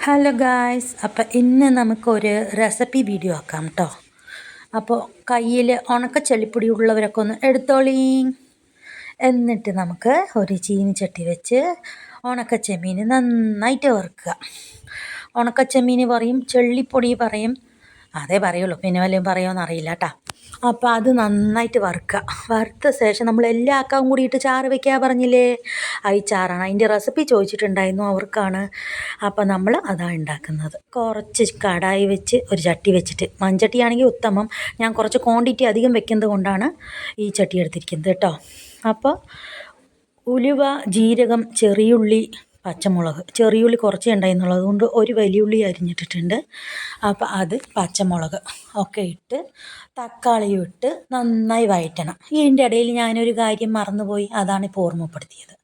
Hello guys, അപ്പം ഇന്ന് നമുക്കൊരു റെസിപ്പി വീഡിയോ ആക്കാം കേട്ടോ. അപ്പോൾ കയ്യിൽ ഉണക്കച്ചെള്ളിപ്പൊടി ഉള്ളവരൊക്കെ ഒന്ന് എടുത്തോളീ. എന്നിട്ട് നമുക്ക് ഒരു ചീനിച്ചട്ടി വെച്ച് ഉണക്കച്ചെമ്മീൻ നന്നായിട്ട് വറുക്കുക. ഉണക്കച്ചെമ്മീൻ പറയും, ചെള്ളിപ്പൊടി പറയും, അതേ പറയുള്ളൂ, പിന്നെ വല്ലതും പറയുമോയെന്ന് അറിയില്ല കേട്ടോ. അപ്പോൾ അത് നന്നായിട്ട് വറുക്കുക. വറുത്ത ശേഷം നമ്മൾ എല്ലാ അക്കാവും കൂടിയിട്ട് ചാറ് വെക്കുക പറഞ്ഞില്ലേ, ഈ ചാറാണ്. അതിൻ്റെ റെസിപ്പി ചോദിച്ചിട്ടുണ്ടായിരുന്നു അവർക്കാണ്. അപ്പോൾ നമ്മൾ അതാണ് ഉണ്ടാക്കുന്നത്. കുറച്ച് കടായി വെച്ച് ഒരു ചട്ടി വെച്ചിട്ട്, മൺചട്ടിയാണെങ്കിൽ ഉത്തമം, ഞാൻ കുറച്ച് ക്വാണ്ടിറ്റി അധികം വെക്കുന്നത് കൊണ്ടാണ് ഈ ചട്ടി എടുത്തിരിക്കുന്നത് കേട്ടോ. അപ്പോൾ ഉലുവ, ജീരകം, ചെറിയുള്ളി, പച്ചമുളക്, ചെറിയുള്ളി കുറച്ചേ ഉണ്ടായിരുന്നുള്ളൂ, അതുകൊണ്ട് ഒരു വലിയുള്ളി അരിഞ്ഞിട്ടിട്ടുണ്ട്. അപ്പോൾ അത്, പച്ചമുളക് ഒക്കെ ഇട്ട് തക്കാളിയും ഇട്ട് നന്നായി വഴറ്റണം. ഇതിൻ്റെ ഇടയിൽ ഞാനൊരു കാര്യം മറന്നുപോയി, അതാണ് ഇപ്പോൾ ഓർമ്മപ്പെടുത്തിയത്.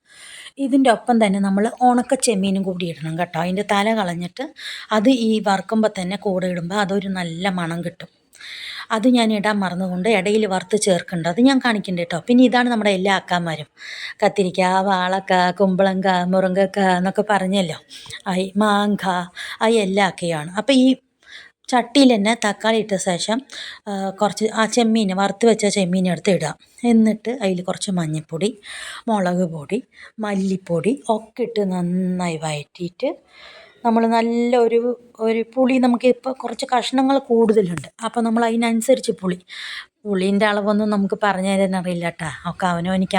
ഇതിൻ്റെ ഒപ്പം തന്നെ നമ്മൾ ഉണക്ക ചെമ്മീനും കൂടി ഇടണം കേട്ടോ. അതിൻ്റെ തല കളഞ്ഞിട്ട് അത് ഈ വറുക്കുമ്പോൾ തന്നെ കൂടെ ഇടുമ്പോൾ അതൊരു നല്ല മണം കിട്ടും. അത് ഞാൻ ഇടാൻ മറന്നുകൊണ്ട് ഇടയിൽ വറുത്ത് ചേർക്കേണ്ടത് അത് ഞാൻ കാണിക്കുന്നുണ്ട് കേട്ടോ. പിന്നെ ഇതാണ് നമ്മുടെ എല്ലാ അക്കാന്മാരും, കത്തിരിക്ക, വാളക്ക, കുമ്പളങ്ക, മുருங்கക്ക എന്നൊക്കെ പറഞ്ഞല്ലോ, മാങ്ക, എല്ലാ അക്കയാണ്. അപ്പോൾ ഈ ചട്ടിയിൽ തന്നെ തക്കാളി ഇട്ട ശേഷം കുറച്ച് ആ ചെമ്മീൻ, വറുത്ത് വെച്ച ചെമ്മീൻ എടുത്ത് ഇടുക. എന്നിട്ട് അതിൽ കുറച്ച് മഞ്ഞൾപ്പൊടി, മുളക് പൊടി, മല്ലിപ്പൊടി ഒക്കെ ഇട്ട് നന്നായി വഴറ്റിയിട്ട് നമ്മൾ നല്ല ഒരു പുളി, നമുക്ക് ഇപ്പോൾ കുറച്ച് കഷ്ണങ്ങൾ കൂടുതലുണ്ട്, അപ്പോൾ നമ്മൾ അതിനനുസരിച്ച് പുളീൻ്റെ അളവൊന്നും നമുക്ക് പറഞ്ഞു തരാൻ അറിയില്ല കേട്ടോ. ഒക്കെ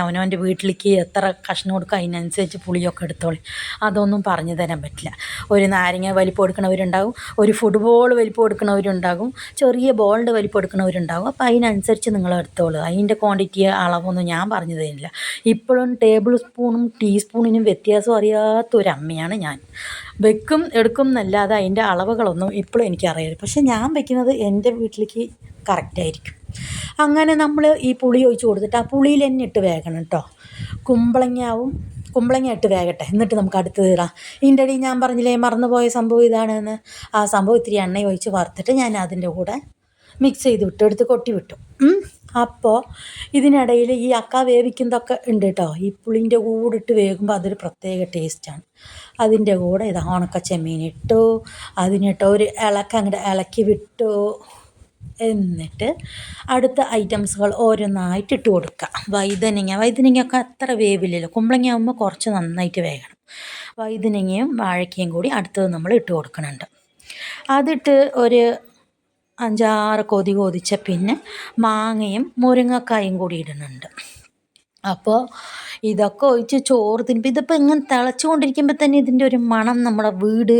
അവനവൻ്റെ വീട്ടിലേക്ക് എത്ര കഷ്ണം കൊടുക്കുക അതിനനുസരിച്ച് പുളിയൊക്കെ എടുത്തോളി. അതൊന്നും പറഞ്ഞു തരാൻ പറ്റില്ല. ഒരു നാരങ്ങ വലിപ്പം എടുക്കണവരുണ്ടാകും, ഒരു ഫുട്ബോൾ വലിപ്പം എടുക്കണവരുണ്ടാകും, ചെറിയ ബോളിൻ്റെ വലിപ്പം എടുക്കണവരുണ്ടാകും. അപ്പോൾ അതിനനുസരിച്ച് നിങ്ങൾ എടുത്തോളൂ. അതിൻ്റെ ക്വാണ്ടിറ്റി അളവൊന്നും ഞാൻ പറഞ്ഞു തരില്ല. ഇപ്പോഴും ടേബിൾ സ്പൂണും ടീസ്പൂണിനും വ്യത്യാസം അറിയാത്തൊരമ്മയാണ് ഞാൻ. വെക്കും എടുക്കും എന്നല്ലാതെ അതിൻ്റെ അളവുകളൊന്നും ഇപ്പോഴും എനിക്കറിയില്ല. പക്ഷെ ഞാൻ വെക്കുന്നത് എൻ്റെ വീട്ടിലേക്ക് കറക്റ്റായിരിക്കും. അങ്ങനെ നമ്മൾ ഈ പുളി ഒഴിച്ച് കൊടുത്തിട്ട് ആ പുളിയിൽ തന്നെ ഇട്ട് വേകണം കേട്ടോ. കുമ്പളങ്ങ ഇട്ട് വേകട്ടെ, എന്നിട്ട് നമുക്ക് അടുത്തത് ഇടാം. ഇതിൻ്റെ ഇടയിൽ ഞാൻ പറഞ്ഞില്ലേ മറന്നുപോയ സംഭവം ഇതാണെന്ന്. ആ സംഭവം ഇത്തിരി എണ്ണ ഒഴിച്ച് വറുത്തിട്ട് ഞാൻ അതിൻ്റെ കൂടെ മിക്സ് ചെയ്ത് വിട്ടു, എടുത്ത് കൊട്ടി വിട്ടു. അപ്പോൾ ഇതിനിടയിൽ ഈ അക്ക വേവിക്കുന്നതൊക്കെ ഉണ്ട് കേട്ടോ. ഈ പുളിൻ്റെ കൂടെ ഇട്ട് വേകുമ്പോൾ അതൊരു പ്രത്യേക ടേസ്റ്റാണ്. അതിൻ്റെ കൂടെ ഇത് ഉണക്ക ചെമ്മീൻ ഇട്ടു, അതിനിട്ട് ഒരു അങ്ങോട്ട് ഇളക്കി വിട്ടു. എന്നിട്ട് അടുത്ത ഐറ്റംസുകൾ ഓരോന്നായിട്ട് ഇട്ട് കൊടുക്കുക. വഴുതനങ്ങയൊക്കെ അത്ര വേവില്ലല്ലോ, കുമ്പളങ്ങ ആകുമ്പോൾ കുറച്ച് നന്നായിട്ട് വേകണം. വഴുതനങ്ങയും വാഴയ്ക്കയും കൂടി അടുത്തത് നമ്മൾ ഇട്ട് കൊടുക്കുന്നുണ്ട്. അതിട്ട് ഒരു 5-6 കൊതിച്ച പിന്നെ മാങ്ങയും മുരിങ്ങക്കായും കൂടി ഇടുന്നുണ്ട്. അപ്പോൾ ഇതൊക്കെ ഒഴിച്ച് ചോറ് തിന്നുമ്പോൾ ഇതിപ്പോൾ ഇങ്ങനെ തിളച്ചുകൊണ്ടിരിക്കുമ്പോൾ തന്നെ ഇതിൻ്റെ ഒരു മണം നമ്മുടെ വീട്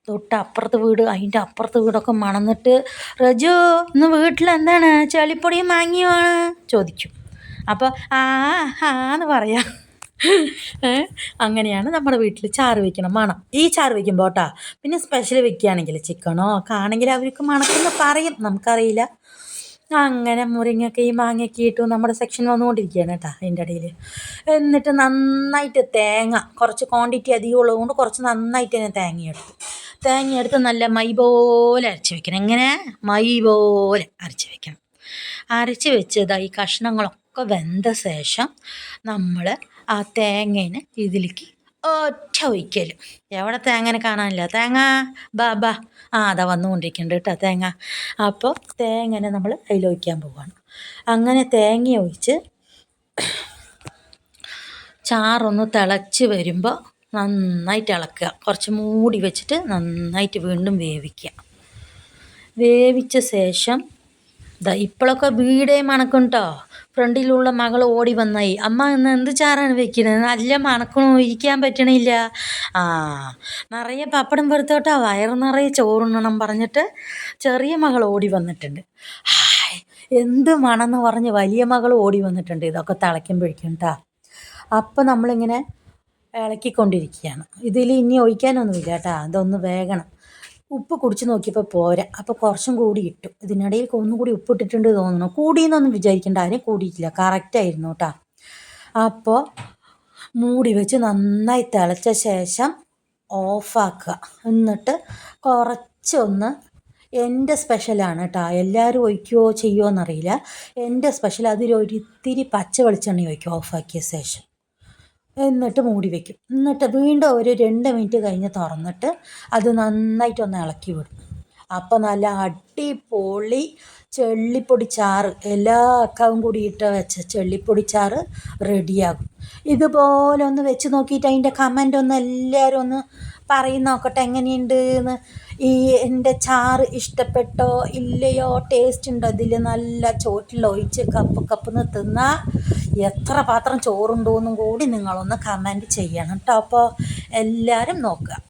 തൊട്ടപ്പുറത്തെ വീട്, അതിൻ്റെ അപ്പുറത്തെ വീടൊക്കെ മണന്നിട്ട്, റജു ഇന്ന് വീട്ടിൽ എന്താണ് ചെളിപ്പൊടിയും മാങ്ങിയുമാണ് ചോദിക്കും. അപ്പോൾ എന്ന് പറയാം. അങ്ങനെയാണ് നമ്മുടെ വീട്ടിൽ ചാറ് വയ്ക്കണം. മണം ഈ ചാറ് വയ്ക്കുമ്പോൾ കേട്ടോ. പിന്നെ സ്പെഷ്യൽ വയ്ക്കുകയാണെങ്കിൽ ചിക്കനോ ഒക്കെ ആണെങ്കിൽ അവർക്ക് മണക്കെന്ന് പറയും, നമുക്കറിയില്ല. അങ്ങനെ മുരിങ്ങക്കയും മാങ്ങയൊക്കെ ഇട്ടു നമ്മുടെ സെക്ഷൻ വന്നുകൊണ്ടിരിക്കുകയാണ് കേട്ടോ അതിൻ്റെ ഇടയിൽ. എന്നിട്ട് നന്നായിട്ട് തേങ്ങ, കുറച്ച് ക്വാണ്ടിറ്റി അധികം ഉള്ളതുകൊണ്ട് കുറച്ച് നന്നായിട്ട് തന്നെ തേങ്ങയെടുത്ത് നല്ല മൈ പോലെ അരച്ച് വെക്കണം. എങ്ങനെ മൈ പോലെ അരച്ച് വെക്കണം. അരച്ച് വെച്ചതായി കഷ്ണങ്ങളൊക്കെ വെന്ത ശേഷം നമ്മൾ ആ തേങ്ങേനെ ഇതിലേക്ക് ഒറ്റ ഒഴിക്കൽ. എവിടെ തേങ്ങനെ കാണാനില്ല? തേങ്ങ ബാ അതാ വന്നുകൊണ്ടിരിക്കുന്നുണ്ട് കേട്ടോ തേങ്ങ. അപ്പോൾ തേങ്ങനെ നമ്മൾ അതിലൊഴിക്കാൻ പോവുകയാണ്. അങ്ങനെ തേങ്ങ ഒഴിച്ച് ചാറൊന്ന് തിളച്ച് വരുമ്പോൾ നന്നായിട്ട് ഇളക്കുക. കുറച്ച് മൂടി വെച്ചിട്ട് നന്നായിട്ട് വീണ്ടും വേവിച്ച ശേഷം ഇപ്പോഴൊക്കെ വീടേ മണക്കും കേട്ടോ. ഫ്രണ്ടിലുള്ള മകൾ ഓടി വന്നായി, അമ്മ ഇന്ന് എന്ത് ചാറാണ് വെക്കുന്നത്, നല്ല മണക്കണോ, ഇരിക്കാൻ പറ്റണില്ല. നിറയെ പപ്പടം വെറുത്തോട്ടാ, വയറ് നിറയെ ചോറുണ്ണണം പറഞ്ഞിട്ട് ചെറിയ മകൾ ഓടി വന്നിട്ടുണ്ട്. എന്ത് മണമെന്ന് പറഞ്ഞ് വലിയ മകൾ ഓടി വന്നിട്ടുണ്ട്. ഇതൊക്കെ തിളയ്ക്കുമ്പോഴേക്കും കേട്ടോ. അപ്പം നമ്മളിങ്ങനെ ഇളക്കിക്കൊണ്ടിരിക്കുകയാണ്. ഇതിൽ ഇനി ഒഴിക്കാനൊന്നുമില്ല കേട്ടോ, അതൊന്ന് വേകണം. ഉപ്പ് കുടിച്ച് നോക്കിയപ്പോൾ പോരാ, അപ്പോൾ കുറച്ചും കൂടി ഇട്ടു. ഇതിനിടയിൽ ഒന്നുകൂടി ഉപ്പിട്ടിട്ടുണ്ട് തോന്നുന്നു. കൂടിയെന്നൊന്നും വിചാരിക്കേണ്ട, ആരും കൂടിയിട്ടില്ല, കറക്റ്റായിരുന്നു കേട്ടോ. അപ്പോൾ മൂടി വെച്ച് നന്നായി തിളച്ച ശേഷം ഓഫാക്കുക. എന്നിട്ട് കുറച്ചൊന്ന്, എൻ്റെ സ്പെഷ്യലാണ് കേട്ടോ, എല്ലാവരും ഒഴിക്കുമോ ചെയ്യുമോ എന്നറിയില്ല, എൻ്റെ സ്പെഷ്യൽ അതിലൊരിത്തിരി പച്ച വെളിച്ചെണ്ണ ഒഴിക്കും ഓഫാക്കിയ ശേഷം. എന്നിട്ട് മൂടി വയ്ക്കും. എന്നിട്ട് വീണ്ടും ഒരു 2 മിനിറ്റ് കഴിഞ്ഞ് തുറന്നിട്ട് അത് നന്നായിട്ടൊന്ന് ഇളക്കി വിടും. അപ്പോൾ നല്ല അടിപൊളി ചെള്ളിപ്പൊടി ചാറ് എല്ലാ അക്കാവും കൂടി ഇട്ട് വെച്ച ചെള്ളിപ്പൊടി ചാറ് റെഡിയാകും. ഇതുപോലെ ഒന്ന് വെച്ച് നോക്കിയിട്ട് അതിൻ്റെ കമൻ്റ് ഒന്ന് എല്ലാവരും ഒന്ന് പറയും നോക്കട്ടെ എങ്ങനെയുണ്ട് എന്ന്. ഈ എൻ്റെ ചാറ് ഇഷ്ടപ്പെട്ടോ ഇല്ലയോ, ടേസ്റ്റ് ഉണ്ടോ, ഇതിൽ നല്ല ചോറ്റിലൊഴിച്ച് കപ്പ് തിന്നാൽ എത്ര പാത്രം ചോറുണ്ടോയെന്നും കൂടി നിങ്ങളൊന്ന് കമൻറ്റ് ചെയ്യണം കേട്ടോ. അപ്പോൾ എല്ലാവരും നോക്കുക.